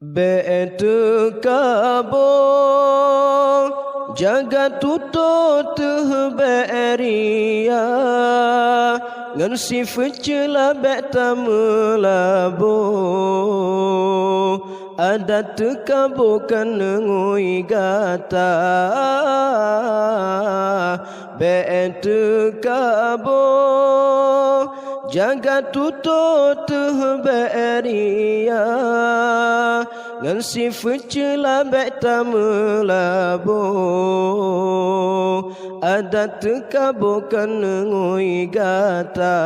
Betu kabo jaga tutut beria ngan si fecela beta melabo adat kabo kan ngoi gata betu kabo jaga tutut beria ngan si fecela beta melabo adat kabo kan ngoi gata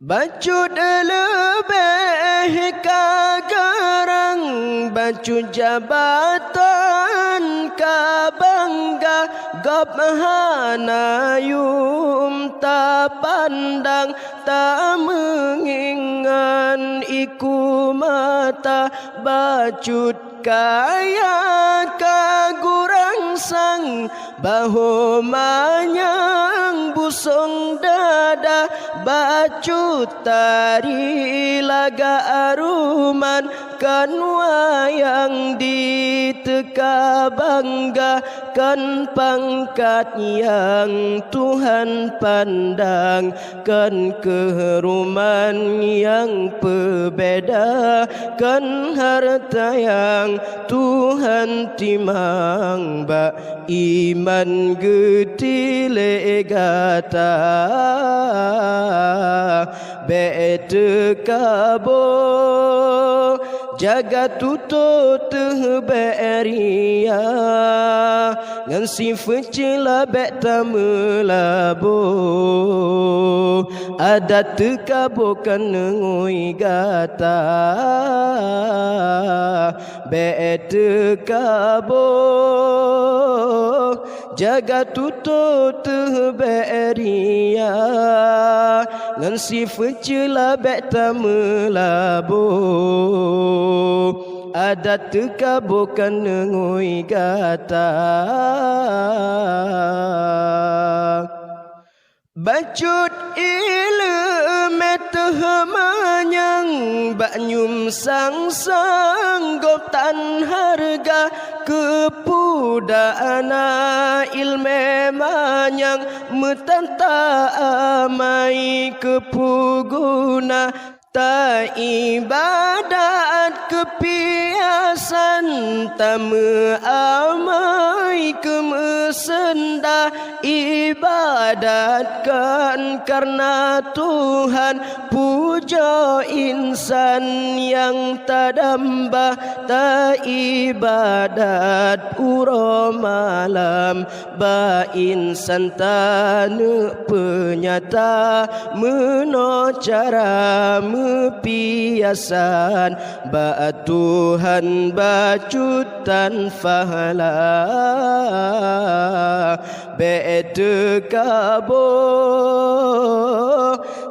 bacut lebih kagarang bacut jabatan kabangga gap hanayum ta pandang ta mengingan iku mata bacut kaya kagurang sang bahu manyang busung dada bacut tari laga aruman kan wayang diteka bangga kan pangkat yang Tuhan pandang kan keharuman yang berbeda kan harta yang Tuhan timang ba iman getile gata bete kabo jaga tutut beria ngan si fecela beta melabo adat kabo kan ngoi gata bete kabo jaga tutut beria ngan si fecela beta melabo adat kabo kan ngoi gata bacut ilmu tehmanyang banyum sang gotan harga kepudana ilme manyang metanta amai kepuguna ta ibadat kepiasan ta amai kemesenda ibadatkan karena Tuhan puja insan yang tadamba ta ibadat uro malam ba insan tanu penyata menocara piasan ba Tuhan bacutan fahala bete kabo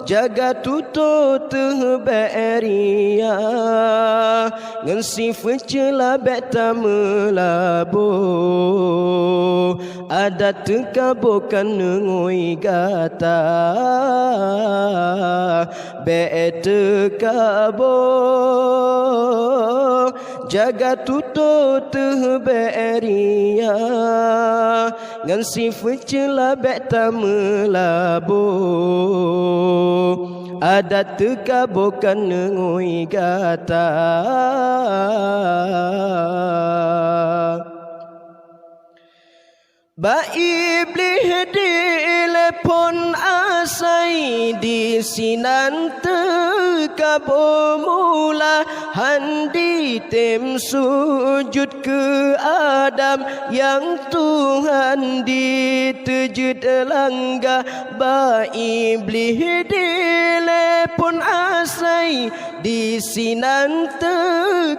jaga tutut beria ngan si fecela beta melabo adat kabo kan ngoi gata bete kabo jaga tutut beria ngan si fecela beta melabo adat kabo kan ngoi gata ba iblis dilepon asai di sinan kabo mula handi tem sujud ke Adam yang Tuhan ditejud langga ba iblis dilepon asai di sinan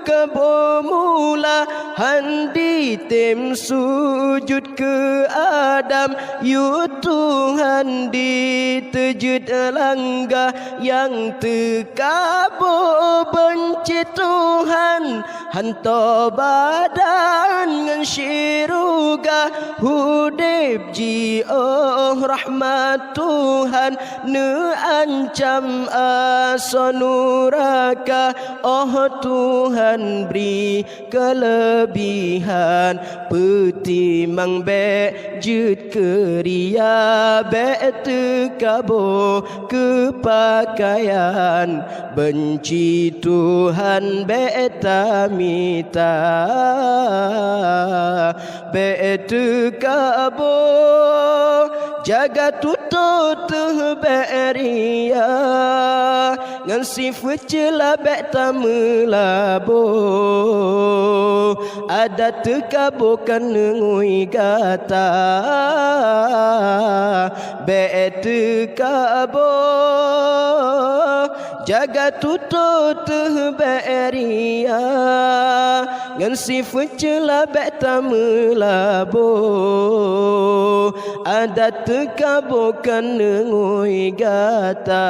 kabo mula handi tem sujud ke Adam alam. You Tuhan ditejut langgar yang terkabur benci Tuhan. Hantar badan ngan syiruga hudib ji oh rahmat Tuhan. Ne ancam asonuraka oh Tuhan beri kelebihan. Petimang jut keria tekabur kepakaian. Benci Tuhan betamita tekabur jaga tutut beria ngan sifat celah betamelabu. Ada tekabukan ngui gata tekabur jaga tutut beria ngan sifat celah betamelabu. Ada tekabukan ngui gata.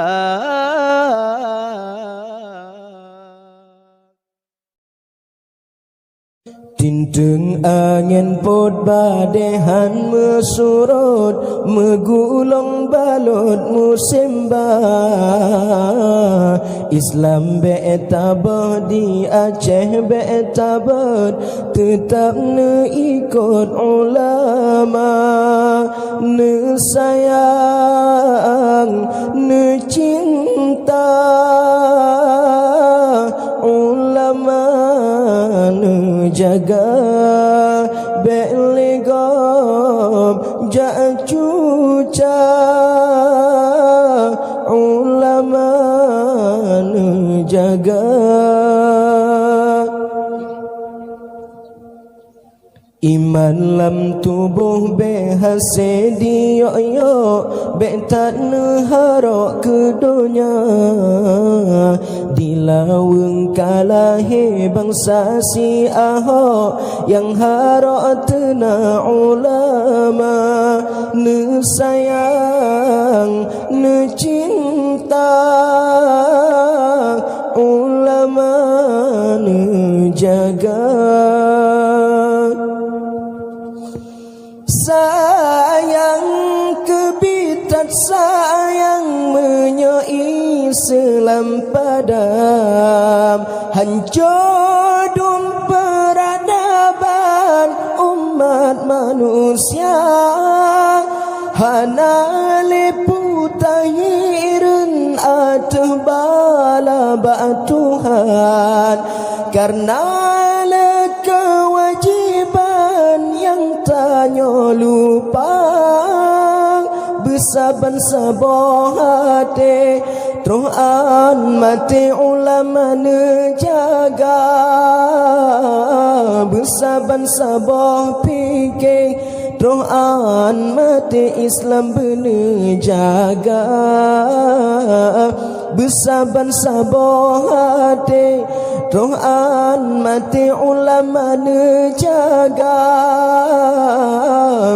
Tinteng angin pot badehan mesurut megulung balut musim bah. Islam be'tabah di Aceh be'tabah tetap ne ikut ulama. Ne sayang ne cinta ulama. Ne jaga be'ligab ja'cuca ulama. Ne jaga iman lam tubuh behasedi yo betat harok ke dunia. Dilaweng kalahe bangsa si ahok yang harok tena ulama. Ne sayang ne cinta ulama. Ne jaga sayang kebitat sayang menyoi selam padam. Hancur peradaban umat manusia. Hana leputahirin atuh bala ba Tuhan. Karena kewajiban yang tanya lupa. Besaban saboh hati Tuhan mati ulama nejaga. Besaban saboh fikir Tuhan mati Islam benejaga. Besaban saboh hati Tuhan mati ulama nejaga.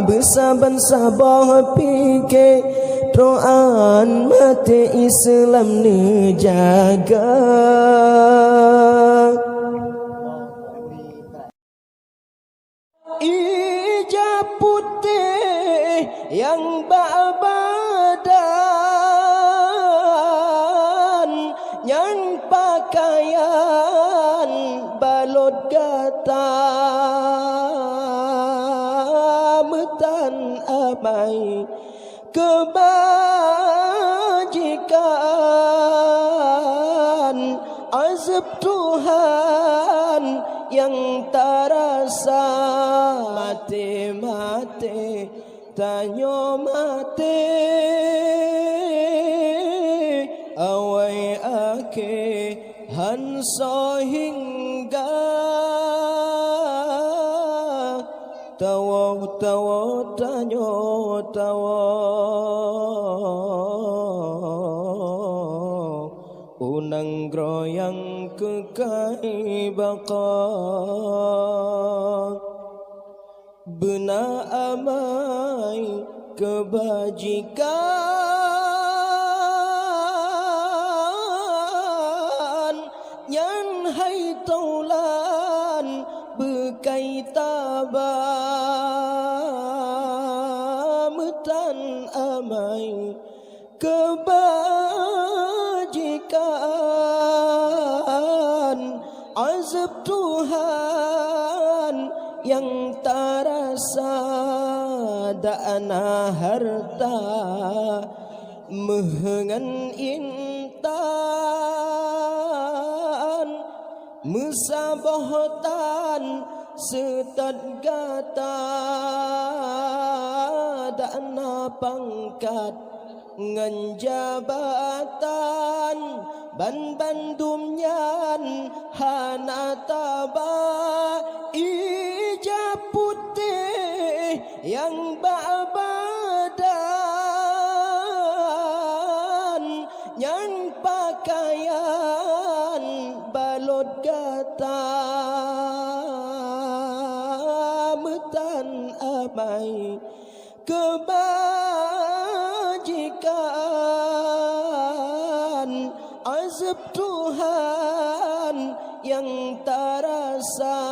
Besaban saboh fikir Tuhan mati Islam nejaga. Ijab putih yang badan yang pakaian balut gata metan amai kebajikan azab Tuhan yang terasa. Mati-mati tanya mati awai ake hanso hingga tawa tanya tawa unang groyang kekai bakal bena amai kebajikan nyan hai taulan bekai tabah mutan amai kebajikan azab Tuhan yang terasa dana harta mehengan intan musabahotan setad gata dana pangkat ngan jabatan ban bandumnyan hana taba ijab putih yang badan yang pakaian balot gata metan amai kebajikan azab Tuhan yang terasa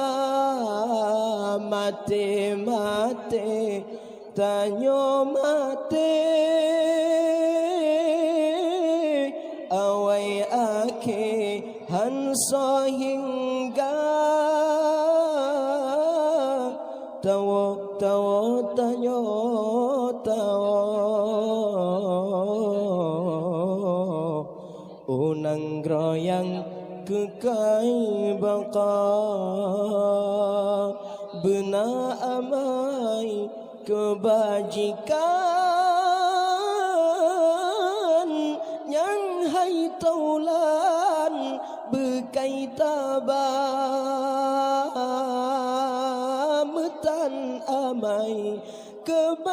mati-mati tanyo mati awai ake hanso hingga tawo tanyo tawo unang groyang kekai baka bena amai kebajikan yang hai taulan bekai tabah metan amai kebajikan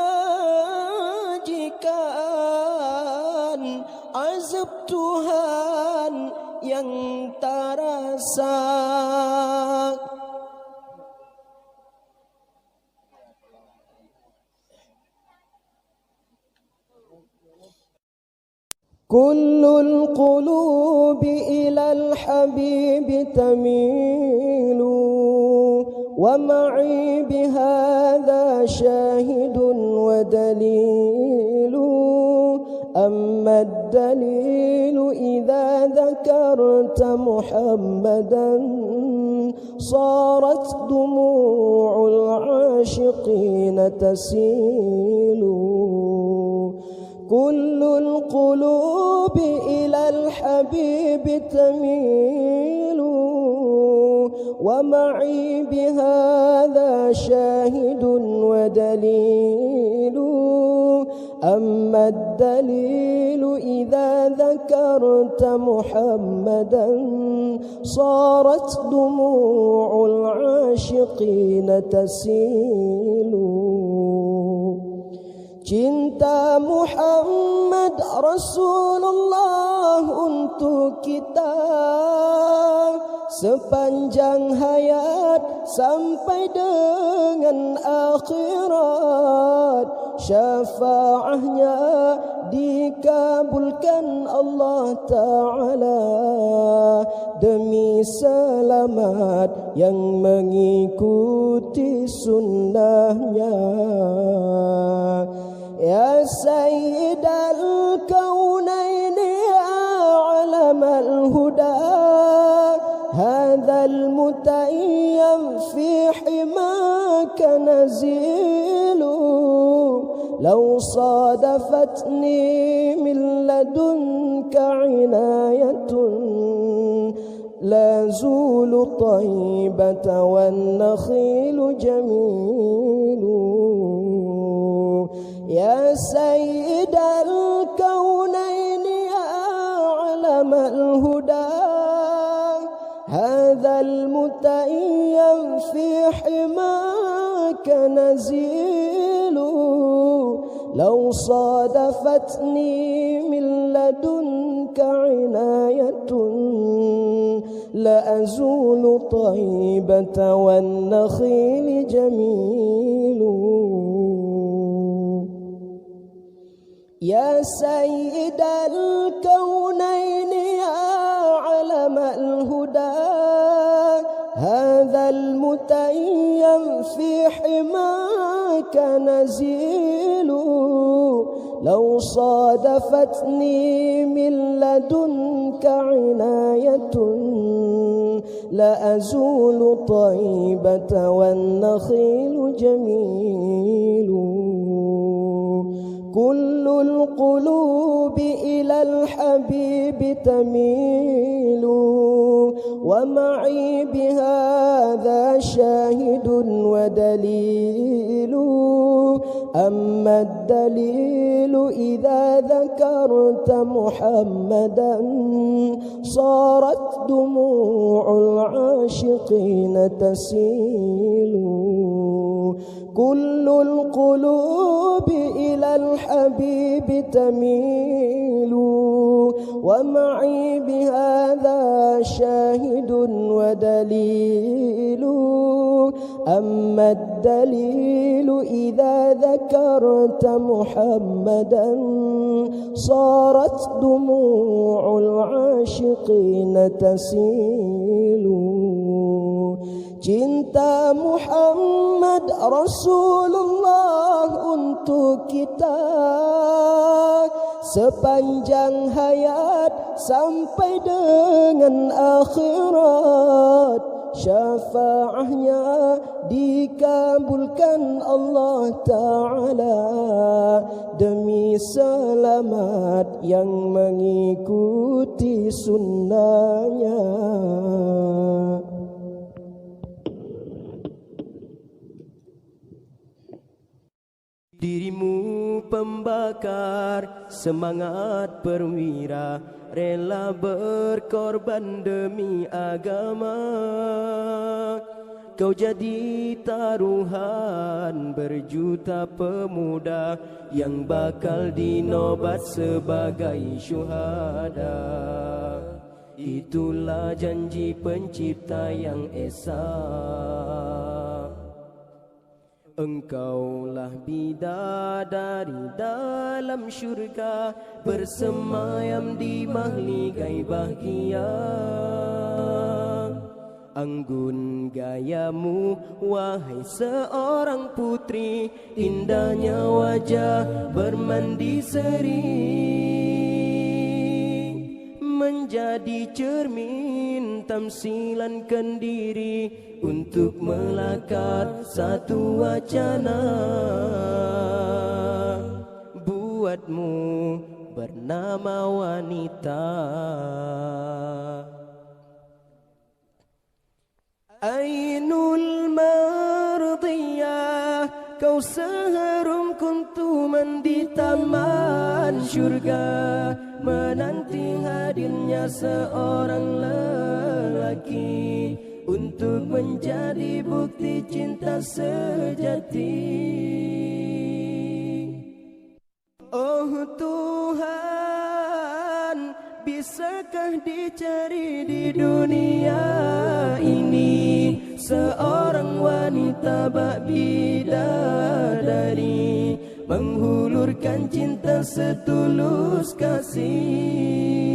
azab Tuhan yang terasa. Kullul qulubi ilal habibi tamilu wa ma'i bihadha syahidun wa dalilu amma ad-dalilu idza dzakarta Muhammadan sarat dumu'ul 'ashiqina tasilu kullul qulubi ilal habibi tamilu wa ma'i bihadha syahidun wa dalilu amma ad-dalilu idza dzakarta Muhammadan sarat dumu'ul 'ashiqina tasilu cinta Muhammad Rasulullah untuk kita sepanjang hayat sampai dengan akhirat syafaatnya dikabulkan Allah Ta'ala demi selamat yang mengikuti sunnahnya. Ya Sayyidal Kaunaini A'lamal Huda Hadzal Mutayyam fi himaka nazilu Law sadafatni min ladunka inayatun La zulu taibata wan nakhilu jamilu Ya Sayyidal Kaunaini A'lamal Huda Hadzal Mutayyam fi himaka nazilu Law sadafatni min ladunka inayatun La azulu taibata wan nakhili jamilu يا سيد الكونين يا علم الهدى هذا المتيم في حماك نزيل لو صادفتني من لدنك عناية لأزول طيبة والنخيل جميل كل القلوب إلى الحبيب تميل ومعي بهذا شاهد ودليل أما الدليل إذا ذكرت محمدا صارت دموع العاشقين تسيل كل القلوب إلى الحبيب تميل ومعي بهذا شاهد ودليل أما الدليل إذا ذكرت محمدا صارت دموع العاشقين تسيل Cinta Muhammad Rasulullah untuk kita sepanjang hayat sampai dengan akhirat. Syafaatnya dikabulkan Allah Ta'ala demi selamat yang mengikuti sunnahnya. Dirimu pembakar semangat perwira, rela berkorban demi agama. Kau jadi taruhan berjuta pemuda yang bakal dinobat sebagai syuhada. Itulah janji pencipta yang esa. Engkaulah bidadari dalam syurga, bersemayam di mahligai bahagia. Anggun gayamu wahai seorang putri, indahnya wajah bermandi seri, menjadi cermin tamsilan kendiri untuk melakar satu wacana buatmu bernama wanita. Ainul mardiyah, kau seharum kuntuman di taman syurga, menanti hadirnya seorang lelaki untuk menjadi bukti cinta sejati. Oh Tuhan, bisakah dicari di dunia ini seorang wanita bak bidadari, menghulurkan cinta setulus kasih.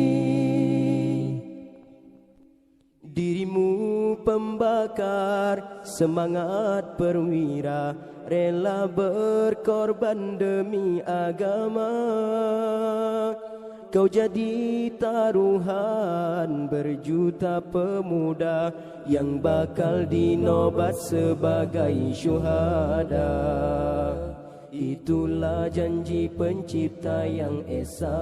Dirimu pembakar semangat perwira, rela berkorban demi agama. Kau jadi taruhan berjuta pemuda yang bakal dinobat sebagai syuhada. Itulah janji pencipta yang esa.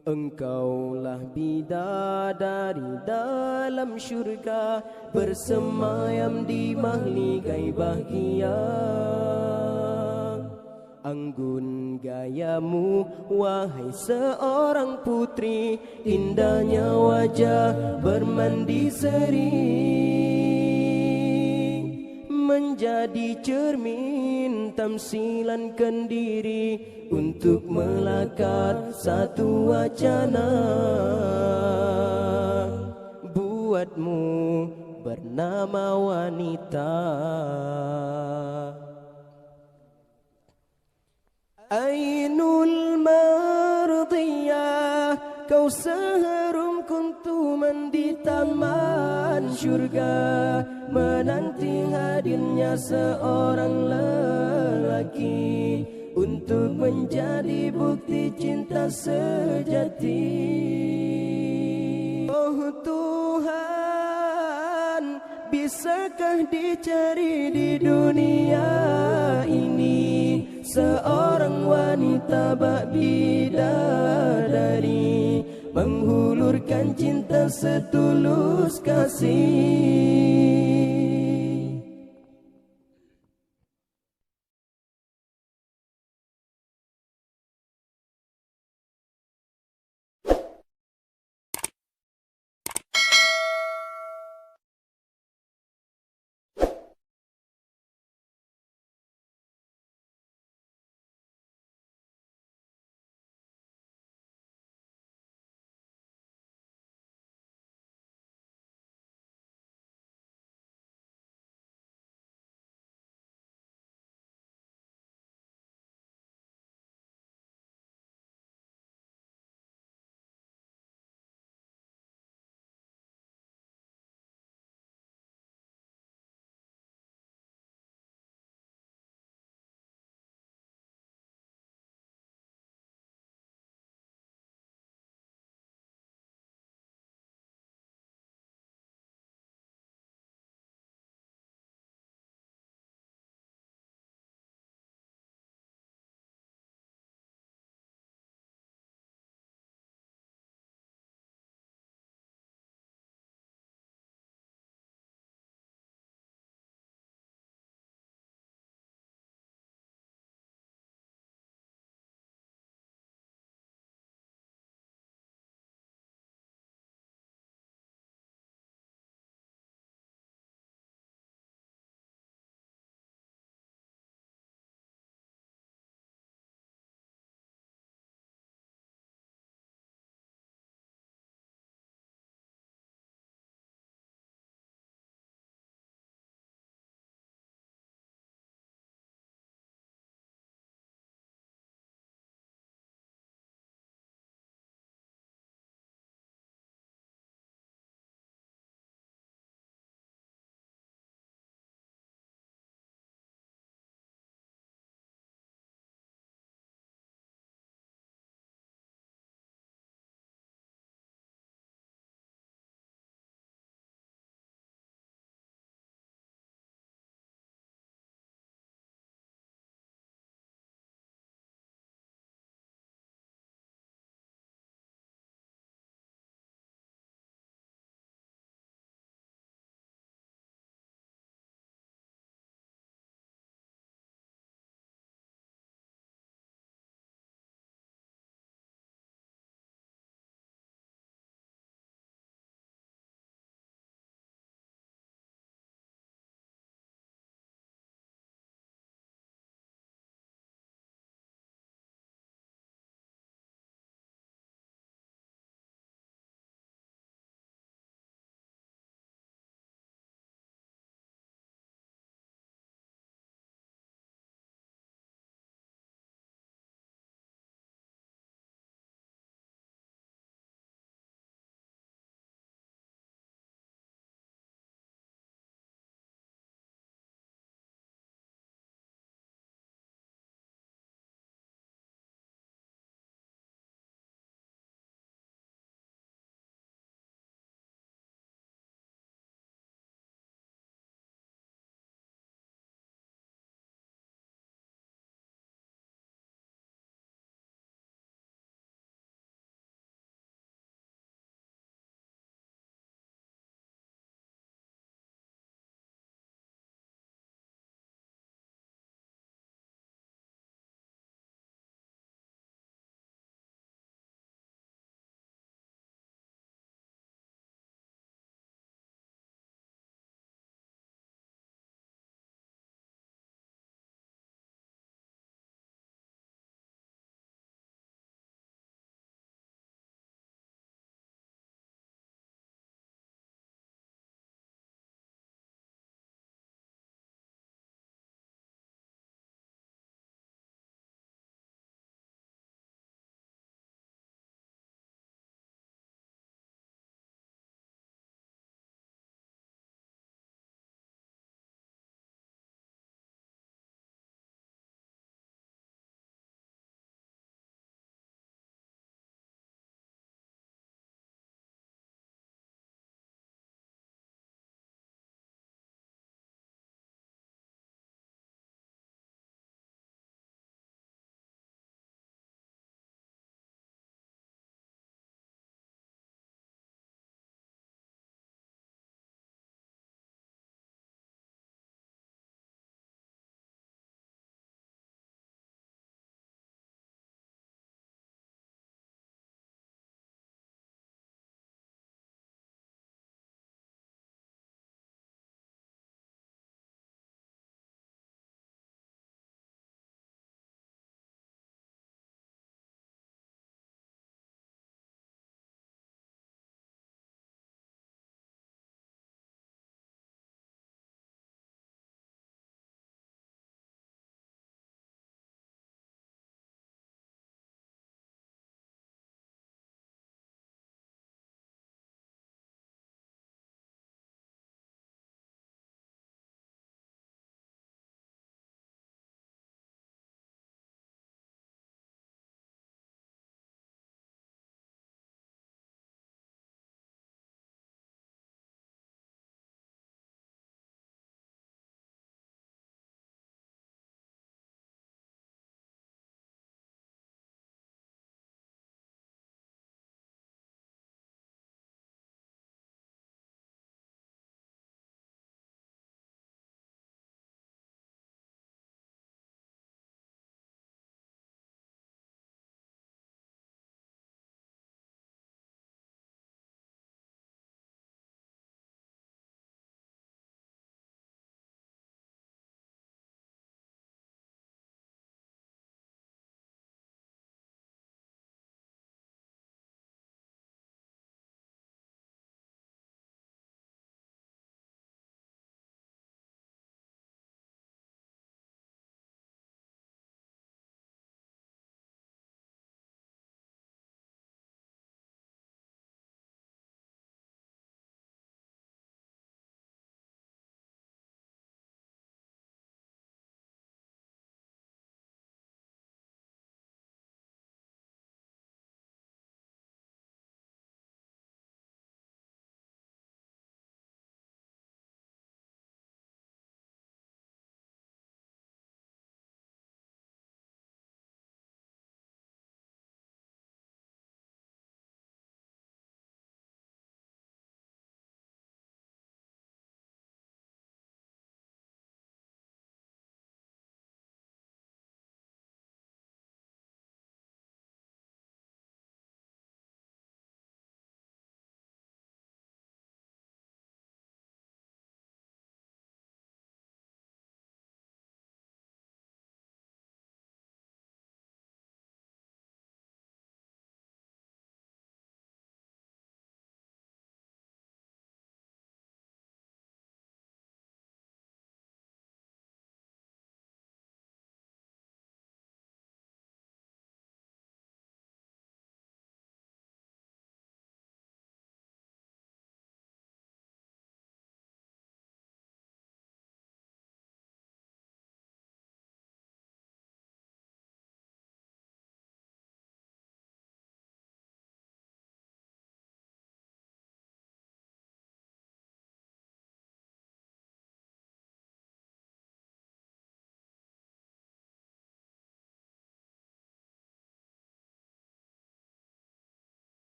Engkaulah bidadari dalam syurga, bersemayam di mahligai bahagia. Anggun gayamu wahai seorang putri, indahnya wajah bermandi seri, menjadi cermin tamsilan kendiri untuk melakar satu wacana buatmu bernama wanita. Ainul mardiyah, kau seharum kuntuman di taman syurga, menanti hadirnya seorang lelaki untuk menjadi bukti cinta sejati. Oh Tuhan, bisakah dicari di dunia ini seorang wanita bak bidadari, menghulurkan cinta setulus kasih.